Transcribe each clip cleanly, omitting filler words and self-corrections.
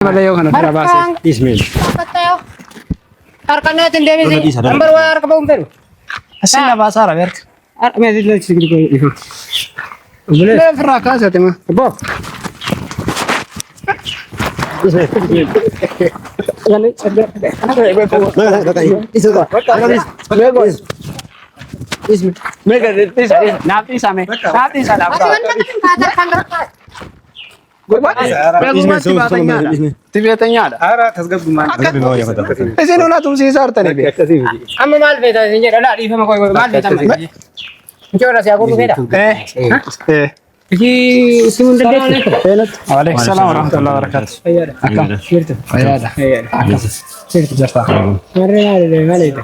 Malayo ka na para base. Ismail. Tayo. Arkan natin din si number 1 arka bomber. Asin na basa ra werk. Ar me dil sigri ko. Bule fra casa tema. Bo. Yani sabar. Isu ko. Lego. Ismail. Mega nati sa me. Nati sa la. Tibetanya ada. Ara tasgabbu man. Ese no la tum si sarta ne be. Amma mal beta sinjera la di fama ko mal beta ma. Jora se agu beta. Ji simun de. Waalaikum salam warahmatullahi wabarakatuh. Ayada. Akam. Shirta. Ayada. Ayada. Shirta jasta. Marre le malita.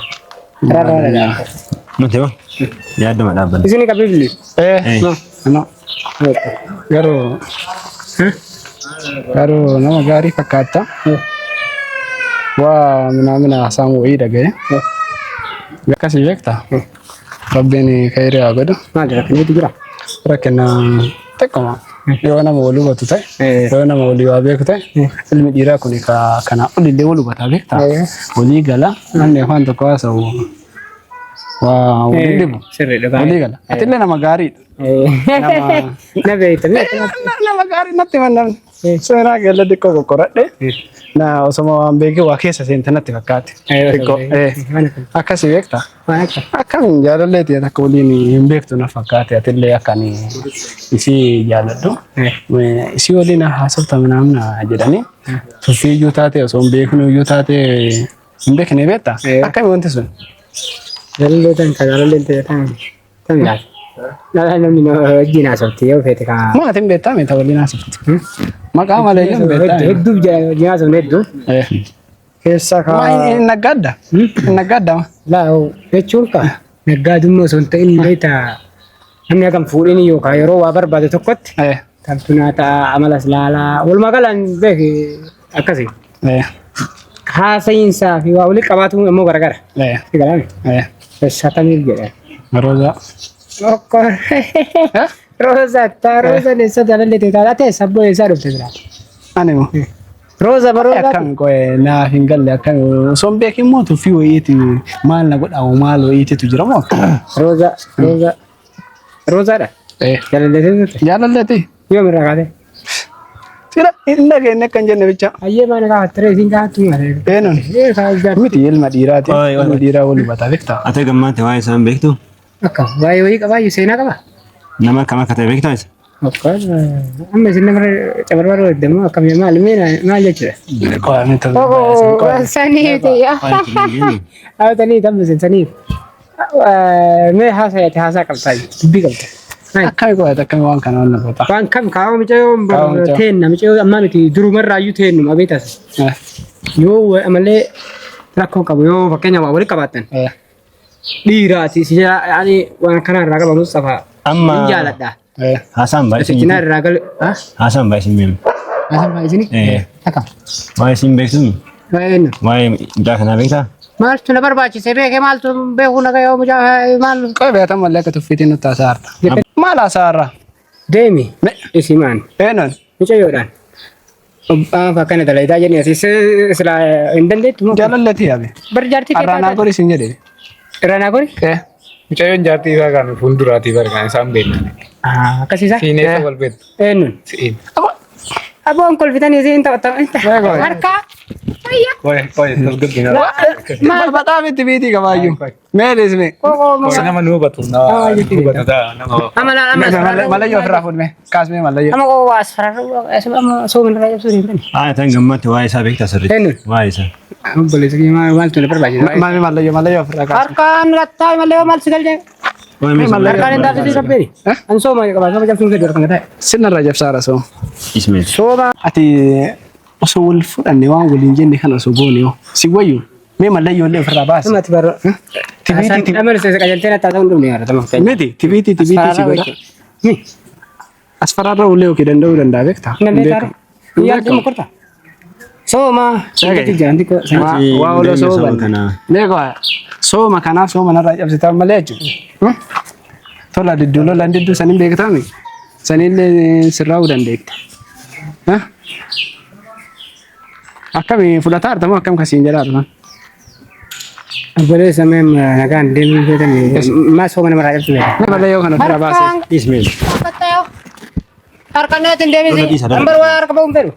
Rara. Manteva. Ya ada madaba. Isini kabibli. No. Garo. Garo nama gari fakkaata. Waa mina samu wayii dhagaye. Akkasii beektaa? Rabbiin khayrii haa godhu. Maal rakkiniitu jira? Rakkina xiqquma. Yoo nama wal hubatu ta'e, yoo nama walii waa beeku ta'e, ilmi dhiiraa kun kana olillee wal hubataa beektaa? Walii gala namni afaan tokko haasa'u waa waliin dhibu. Walii gala. Atillee nama gaariidha. Na beekta. Nama gaarii natti mannaan. Seenaa gala xiqqoo kokkoradhe. Na osoma waan beekee waa keessa seente natti fakkaate. Akkasii beektaa? Akkamiin jaalalleeti akka waliin hin beektu na fakkaate atillee akkan isii jaaladhu. Isii waliin haasofta naamna jedhanii tuffii iyyuu taate osoo hin beeknu iyyuu taate hin beekne beektaa? Akkami wanti sun? Jaalalleetan ka jaalalleetan tan laata. Namni wajjin haasofte yoo feete kaa. Maatiin beektaa meeta waliin haasofte? Maqaa malee hin beektaa? Hedduu wajjin haasofne hedduu. Keessa kaa. Hin naggaadda? Hin naggaadda? Laa jechuun kaa naggaadummaa osoo hin ta'in beekta namni akkam fuudhin yookaan yeroo waa barbaade tokkotti kamtu nyaata amalas laalaa walumaa galaan beeki akkasii. Haasa'iinsaa fi waa walitti qabaatu immoo garagara. Sigalaame. Satamiif jedha. Roza. Roza nessa jaalallee teetaa ta'e sabboo eessaa dhufte jira. Animo. Roza barooza. Akkam qoe naaf hin galle akkam osoo hin beekin moo tuffii wayiiti maal na godhamu maal wayiititu jira moo akkam? Rozaadha. Jaalallee teetaa. Jaalalleeti. Yoom irraa kaate? Tira hin dhageenye akkan jenne bicha. Ayyee maana kaafattere isin kaattu malee. Eenyuun? Miti ilma dhiiraati. Ilma dhiiraa wal hubataa beektaa? Ate gammaate waa'ee isaan beektu? Akka waa'ee wayii qabaayyuu seenaa qaba. Nama akkam akka ta'e beektaa isa? Amma isin nama cabarbaaduu heddamu akkam maal jechuudha? Saniiti. Saniiti tammisen saniiti. Mee haasa'eeti haasaa qabtaa dubbii qabta. Akkami qo'ate akkami waan kana waan nagoota? Waan kam kaawwa micayyoo teenna micayyoo ammaa miti durumarraayyuu teennu abeetas. Yoo amallee rakkoo qabu yoo fakkeenya waa walitti qabaatan. Dhiiraati yaani waan kanarraa qabamus safaa. Amma hin jaaladha. Haasaan baay'ee Isin irraa gal. Haasaan baay'ee sin beektu. Haasaan baay'ee isin? Akka. Waa'ee sin beektu? Waa'ee waa'ee mucaa kanaa beektaa? Maaltu na barbaachise beekee maaltu beekuu naga yoo mucaa maal. Qoe beektan mallee akka tuffiitiin nutti hasaarta. Maal hasaarra? Deemi. Isi maan. Eenyuun? Micayyoodhaan. Fakkana dalagaa jenni asii sila hin dandeettu moo? Jaalalleeti yaabe. Barjaartii keetaa. Arraanaa gori sin jedhe. Irraanaa gori? Mucayyoon jaartii isaa kan fuulduraatii bargaan isaan beeknan. Akkasiisa? Siinee wal beektu. Eenyuun? Siin. Aboon kolfitanii isiin taphatama. Harkaa. Qoye tasgabbina. Maal bataa miti biitii qabaayyuu. Meelis mee? Qoye nama nu hubatu. Malayyoo ofirraa fuudhme. Kaasmee malayyoo. Ama koo waa asfarraa soomina irraa cabsuu hin dandeenye. Tan gammaate waa'ee isaa beektaa sirriitti. Eenyuun? Waa'ee isaa. Obboleessa maaltu na barbaachisa? Malayyoo ofirraa kaasme. Harkaan lattaa malee maal si galchee? Harkaan hin taasisuu qabbeeni. An sooma qabaa sooma cabsuun fedhu harkaan ta'e. Sinarra jabsaara soo. Ismail. Sooma. Ati osoo wal fudhanne waan waliin jenne kana osoo goone yoo si wayyu mee malayyoo illee ofirraa baasi. Amati baro. Tibiiti. Amani se qajeeltee na taasisuu hin dhumne yaada tamam. Miti tibiiti si godha. Asfaraarra ulee okii danda'uu danda'a beektaa? Dandeettaa? Yaaddu mukurta. Sooma. Sagati jaanti ko. Waa olo sooma. Meeqa sooma kanaaf sooma narraa cabsitaa malee jechuudha. Tola didduu lolaan didduu saniin beektaami. Saniillee sirraa'uu dandeetti. Akkami fudhataa artamu akkam kasiin jedhaa Boleh sama nagaan deemuu feetanii maa sooma nama raajabtu beeka. nama layoo kana dura baasee. Ismail. Harkannaatiin deemisi. Ambar waa harka ba'uun fedhu.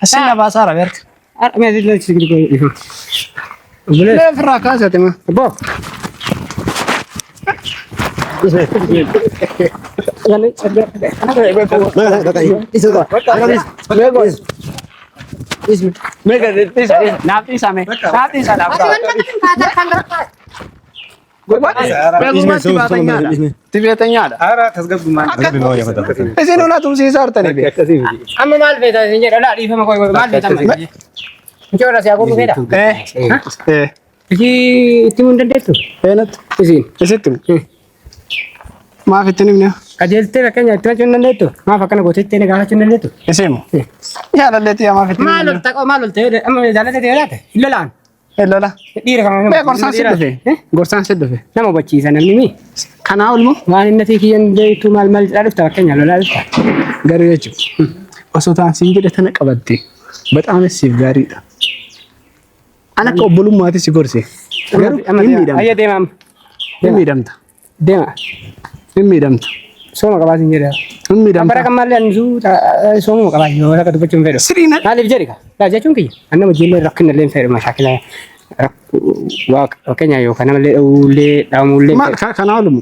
Asin na baasaa rabe harka. Harka meeshaa illee sigiri koo. Boleh. Lee firraa kaasate ma. Bo. Naafti isaa mee. Naafti isaa laafta. Beekumatti baatanyaadha. Tibeetanyaadha. Ara tasgabbumaan. Isin ulaa tumsiisaa artanii bee. Amma maal feetaa isin jedha laa dhiifama koo maal feetaa maal. Mucoora si akooruu feetaa. Itti mun dandeettu? Eenyutti? Isin. Isitti mu? Maaf itti nimni? Qajeeltee fakkeenya itti hojjechuu hin dandeettu? Maaf akkana gootettee gaafachuu hin dandeettu? Isin mu? Yaalalleetti yaa maaf itti nimni? Maal ol taqoo maal ol ta'ee amma jaalatee ta'ee laate? Hin lolaan. Lola. Dhiira kan Bee gorsaan si dhufe. Gorsaan si dhufe. nama hubachiisa namni mi? Kanaa olmoo? Waan inni ati kiyyan beektu maal maal jedhaa dhufta fakkeenya lolaa dhufta. Garuu jechuudha. Osoo taansiin jedhe tana qabatte baxaames siif gaariidha. Ana akka obbolummaatti si gorse. Garuu hin miidhamta. Ayya deemaam. Hin miidhamta. Deema. Hin miidhamta. Sooma qabaatiin jedha. Hin miidhamta. Bara kan maallee ansu soomuma qabaa yoo akka dubbachuun fedhu. Siriina. Maaliif jedhi ka? Laa jechuun kiyya. Anna hojiillee rakkina illee hin fedhu mashaakila fakkeenya yookaan namallee dha'uullee dhaamullee. Maal kanaa olumu?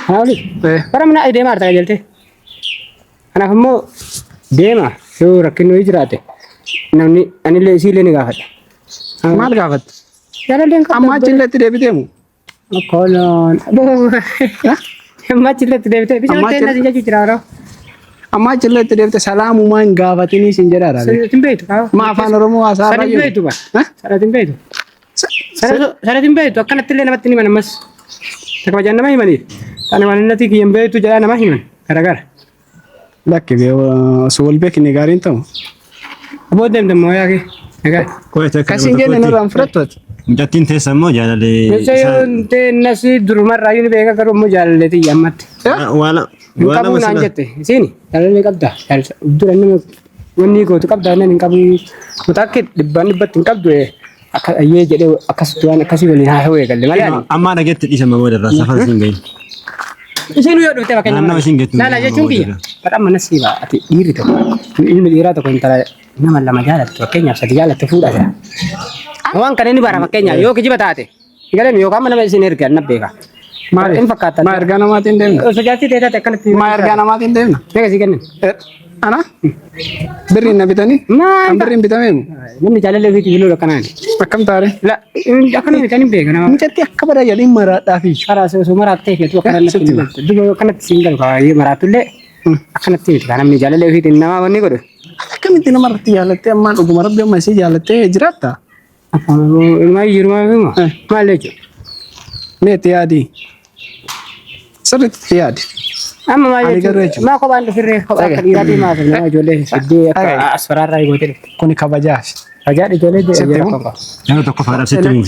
Kanaa oli. Bara mana deemaa arta qajeelte. Kanaaf immoo deema yoo rakkinni hojii jiraate namni anillee isiillee ni gaafadha. Maal gaafatte? Jaalalleen kan Amma achilleetti deebiteemu? Kolon. Amma achilleetti deebitee bishaan teennaa sin jechuu jira yeroo. Amma achilleetti deebite salaamumaa hin gaafatinii sin jedhaadha. Sanatiin beektu kaa. Ma afaan Oromoo haasaa Sanatiin beektu ba. Sanatiin beektu. Sanatiin beektu akkanatti illee namatti himan ammas. Kabajaan nama himaniif. Kana maalinnati kiyyan beektu jedhaa nama himan. Garagara. Lakki osoo wal beekne gaariin ta'u. Aboo deemtammoo yaake. Kasiin jenne nurraan fudhattu. Mucattiin teessa immoo jaalalee. Yoo nasi durumarraa yoo ni beeka garuu immoo jaalalleetii ammatti. Waala. Hin qabu naan jette. Isiini jaalallee qabda. Dura nama wanni gootu qabda inni hin qabu. Mutaakki dhibbaan dhibbatti hin qabdu akka ayyee jedhee akkasitti waan akkasii waliin haasa'uu eegalle malee. Ammaa dhageetti dhiisa mamoo irraa safara siin gahin. Isin yoo dhufte bakka Naannoo isin gettu. Laala jechuun kiyya. Badhaan mana siibaa ati dhiirri tokko ilmi dhiiraa tokko intala nama lama jaalattu fakkeenyaaf sadi jaalatte fuudhata. Waan kana inni bara fakkeenyaaf yoo kijiba taate galeen yookaan mana isin erga na beeka. Maali? In fakkaatan. Ma ergaa namaatiin deemna? Osoo jaartii ta'e taate akkanatti. Ma ergaa namaatiin deemna? Meeqa sii kennin? Ana? Birriin na bitanii? Kan birriin bitameemu? Namni jaalallee ofiitii biloo akkanaan. Akkam taare? Akkanuma bitanii beeka nama. Mucatti akka badaa jedhanii maraadhaafi. Karaa osoo maraattee feetu akkanatti duba akkanatti siin galu kaayee maraatullee akkanatti miti kan namni jaalallee ofiitiin nama wanni godhu. Akkamitti nama irratti jaalattee ammaan dhuguma rabbi amma isii jaalattee jiraatta? Ilmaa jirumaa fi maal jechuudha? Meetti yaadii? Sirriitti yaadi. Amma maal jechuudha? Maa kophaan dhufirree kophaa akka dhiiraatii maaf nama ijoollee fiddee akka asfaraarraa eegootee dhufte. Kuni kabajaaf. Ajaan ijoollee jira tokko. Nama tokko faadhaaf sitti himu.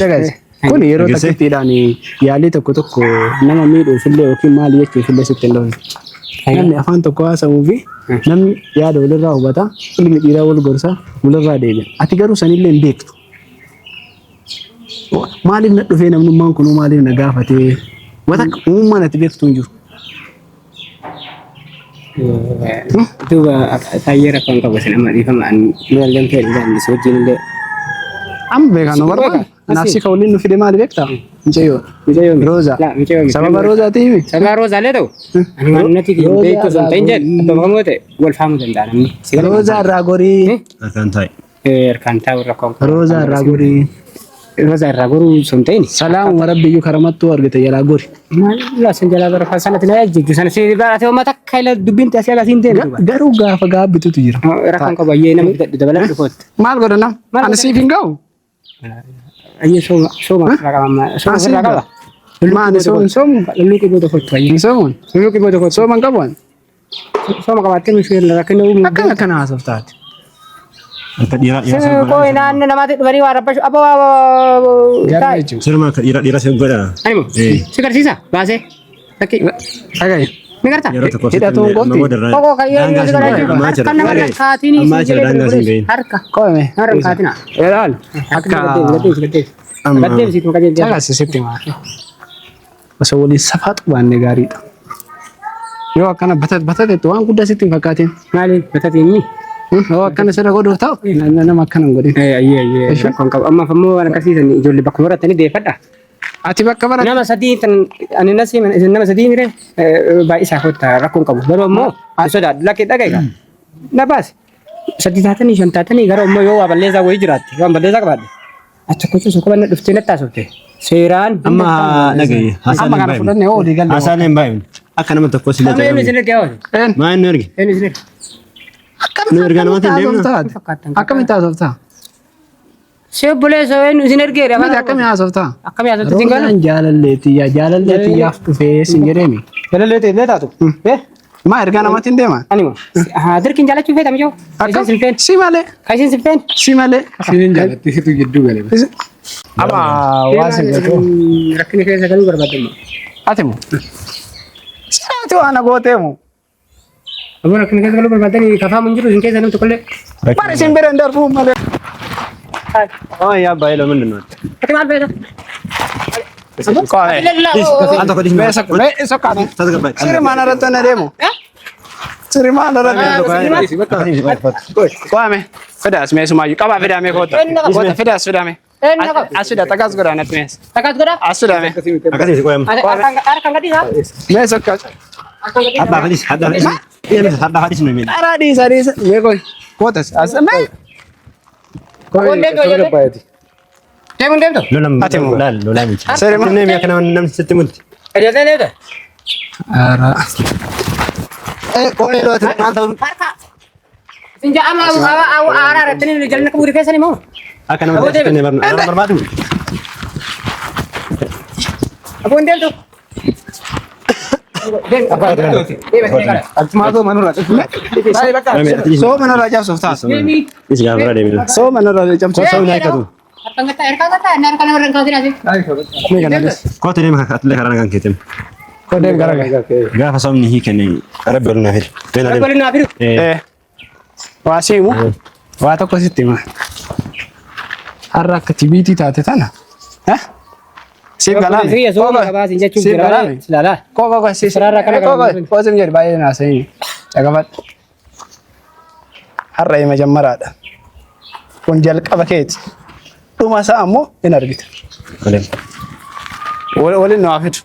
Kun yeroo takkittiidhaan yaalii tokko tokko nama miidhuufillee yookiin maal jechuufillee sitti hin loone. Namni afaan tokko haasa'uu fi namni yaada walirraa hubata, ilmi dhiiraa wal gorsa, walirraa deebi'a. Ati garuu sanillee hin beektu. Maaliif na dhufee namnummaan kunuu maaliif na gaafatee? Wata uummaan ati beektu hin jiru. Duuba taayee rakkoon qabu isin amma dhiifamaan mi'aalleen ta'e ilaallis wajjin illee. Amma beekaa nama barbaada. Naafsi ka waliin nu fide maali beektaa? Micayyoo. Rooza. Sababa roozaati himi. Sababa roozaalee ta'u. Ani maalumatti beektu sun ta'in jedhu abbaa makamoo ta'e wal faamuu danda'a namni. Rooza irraa gorii. Harkaan taa'e. Harkaan taa'u rakkoon qabu. Rooza irraa gorii. Rooza irraa goruu sun ta'in. Salaamu rabbiyyuu karamattuu argite jalaa gori. Laasin jalaa bara sanatti na jijjiirtu sana si baatee uummata akka ila dubbiin taasisa laasin deemu. Garuu gaafa gaabbitutu jira. Rakkoon qabu ayyee nama bitadhu dabalaa dhufooti. Maal godhana? Ani siif hin ga'u. Ayyee sooma raqama sooma raqaba. Maani soomu? Lulluqii booda kottu ayyee. Soomuun? Lulluqii booda kottu. Sooman qabuun? Sooma qabaattee mishee rakkina uumu. Akkana kana haasoftaati. Akka dhiiraa Koo naannoo namaatti dhufanii waa rabbashu aboo Gaara jechuudha. sirma akka dhiiraa si godha. Animu si garsiisa baasee. Fakki. Dhagaye. Migarta. Yeroo tokko Hidhatuun qofti. Koko kayyoo ni gargaaru. Kan nama kaatini. Amma jira daangaa siin gahin. Harka. Qoome. Harka kaatina. Ilaal. Akka Amma gaddee situ maqaa Caqasisitti maa. Osoo waliin safaatu baanne gaariidha. Yoo akkana batatetti waan guddaa sitti hin fakkaatin. maali batatinni. Yoo akkana sirra godhuuf ta'u nama akkana hin godhin. Ayyee kon qabu amma fammoo waan akkasiisan ijoollee bakka baratanii deeffadha. Ati bakka bara Nama sadii tan ani nasi nama sadii mire baay'isaa hotta rakkoon qabu. Garuu ammoo sodaa lakkee dhaga'iga. Na baas. Sadii taatanii shan taatanii garuu ammoo yoo waa balleessaa wayii jiraatti waan balleessaa qabaadde. Acha kochuu soo qabanna dhuftee natti haasofte. Seeraan. amma dhagaye. amma kana fudhannee hoo olii galle. Haasaan hin baay'in. Akka nama tokko sila Amma eenyu isin ergee hawaasa? Maa inni erge? Eenyu isin ergee? Nu ergaa namatti hin deemnu. Akkamitti haasoftaa? Sheebbuleessa eenyu isin ergee dha? Miti akkamitti haasoftaa? Akkamii haasofte isin galu? Jaalalleetiyyaaf dhufee sin jedheemi. Jaalalleetti illee taatu. Maa ergaa namatti hin deeman? Anima. Dirqiin jaalachuu feetame joo. Isin silfeen. Si malee. Kan isin silfeen. Si malee. Siin jaalatti gidduu gale. Ama waa si godhu. Rakkina keessa galuu barbaadamu. Ati mu. Siyaati waan gooteemu. Ammoo rakkina keessa galuu barbaadanii kafaamu hin jiru isin keessa namni tokkollee. Mari sin bira hin darbu malee. Oh yaa baay'ee ምንድን ነው? Ati maal feeta? Qoome. Anta kodis Beesa beesa kaane. tasgabbaay. Siri maana irratti na deemu. Siri maana irratti. Qoome. Fidaas meesumaayyuu qabaa fidaamee koota. Koota fidaas fidaamee. As fida takas godhaa natti mees. Takas godha? As fidaamee. Akkasii qoyama. Harkaan gadhiisa? Mees akka. Haddaa fadis haddaa fadis. Haddaa fadis nu himeen. Dharaa dhiisa dhiisa. Mee koy. Kootas as mee. Deemuun deemtu? Lolam Ati mu. lolam miti. Siri ma. Namni akka namni sitti multi. Adeemtee deemte? Ara. Qophii looti maal ta'u Isin ja'a amma aaraa irratti jalli akka burii keessanii moo? akka nama sitti barbaadu. Abboon deemtu? Atumaatoo manurraa cabsu. Soo manurraa cabsuuf taas. Is gaafara deemina. Soo manurraa cabsuuf. Soo naa ikkatu. Harkaan gataa inni harkaan warra hin kaasina ati. Mee kana des. Kootu deema atlee karaa nagaan keetem. Kodeem garaga. Gaafa somni hii kenne rabbi ol naafir. Waliin naa fidu. Waa siimu. Waa tokko sitti hima. Har'a akka tibiitii taate tana. Siif galaame. Siree soo qabaasin jechuun Siif jira. galaame. Silaalaa. Koko si Sarara kana koko kana. kosim jedhi baay'ee naasanii. Caqafadhu. Har'a ima jammaraadha. Kun jalqaba keeti. Dhuma isaa ammoo hin argita. Waliin nu haa fidu.